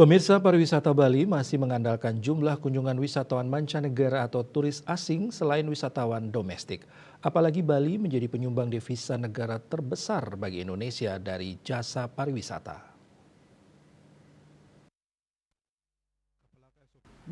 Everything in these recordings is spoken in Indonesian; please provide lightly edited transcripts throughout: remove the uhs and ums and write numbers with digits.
Pemirsa, pariwisata Bali masih mengandalkan jumlah kunjungan wisatawan mancanegara atau turis asing selain wisatawan domestik. Apalagi Bali menjadi penyumbang devisa negara terbesar bagi Indonesia dari jasa pariwisata.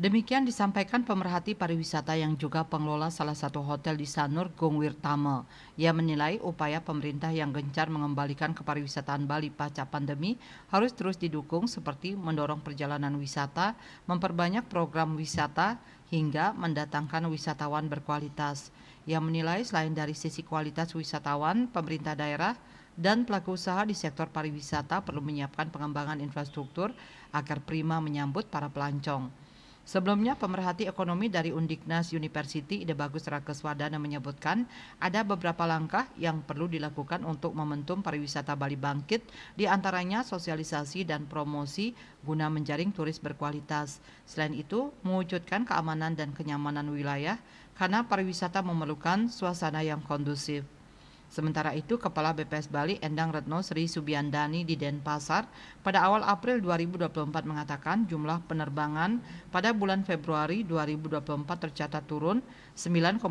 Demikian disampaikan pemerhati pariwisata yang juga pengelola salah satu hotel di Sanur, Gongwir Tama. Ia menilai upaya pemerintah yang gencar mengembalikan kepariwisataan Bali pasca pandemi harus terus didukung seperti mendorong perjalanan wisata, memperbanyak program wisata, hingga mendatangkan wisatawan berkualitas. Ia menilai selain dari sisi kualitas wisatawan, pemerintah daerah dan pelaku usaha di sektor pariwisata perlu menyiapkan pengembangan infrastruktur agar prima menyambut para pelancong. Sebelumnya, pemerhati ekonomi dari Undiknas University Ide Bagus Rakeswardana menyebutkan ada beberapa langkah yang perlu dilakukan untuk momentum pariwisata Bali bangkit, di antaranya sosialisasi dan promosi guna menjaring turis berkualitas. Selain itu, mewujudkan keamanan dan kenyamanan wilayah karena pariwisata memerlukan suasana yang kondusif. Sementara itu, Kepala BPS Bali Endang Retno Sri Subiandani di Denpasar pada awal April 2024 mengatakan jumlah penerbangan pada bulan Februari 2024 tercatat turun 9,00%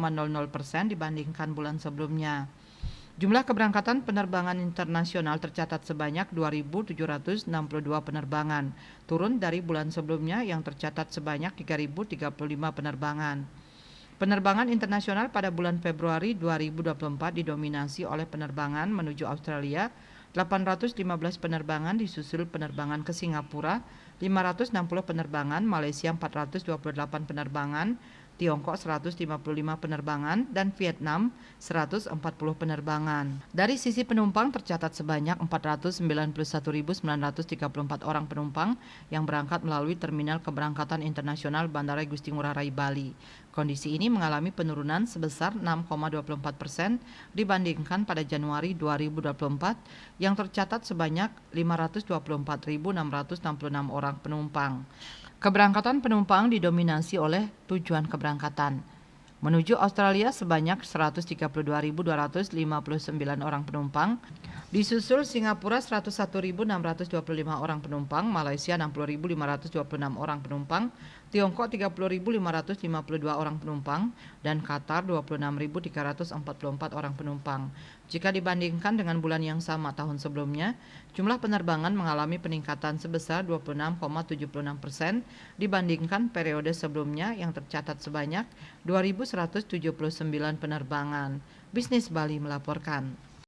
dibandingkan bulan sebelumnya. Jumlah keberangkatan penerbangan internasional tercatat sebanyak 2.762 penerbangan, turun dari bulan sebelumnya yang tercatat sebanyak 3.035 penerbangan. Penerbangan internasional pada bulan Februari 2024 didominasi oleh penerbangan menuju Australia, 815 penerbangan disusul penerbangan ke Singapura, 560 penerbangan, Malaysia 428 penerbangan, Tiongkok 155 penerbangan, dan Vietnam 140 penerbangan. Dari sisi penumpang tercatat sebanyak 491.934 orang penumpang yang berangkat melalui terminal keberangkatan internasional Bandara Igusti Ngurah Rai Bali. Kondisi ini mengalami penurunan sebesar 6,24% dibandingkan pada Januari 2024 yang tercatat sebanyak 524.666 orang penumpang. Keberangkatan penumpang didominasi oleh tujuan keberangkatan. Menuju Australia sebanyak 132.259 orang penumpang, disusul Singapura 101.625 orang penumpang, Malaysia 60.526 orang penumpang, Tiongkok 30.552 orang penumpang, dan Qatar 26.344 orang penumpang. Jika dibandingkan dengan bulan yang sama tahun sebelumnya, jumlah penerbangan mengalami peningkatan sebesar 26,76% dibandingkan periode sebelumnya yang tercatat sebanyak 2.179 penerbangan. Bisnis Bali melaporkan.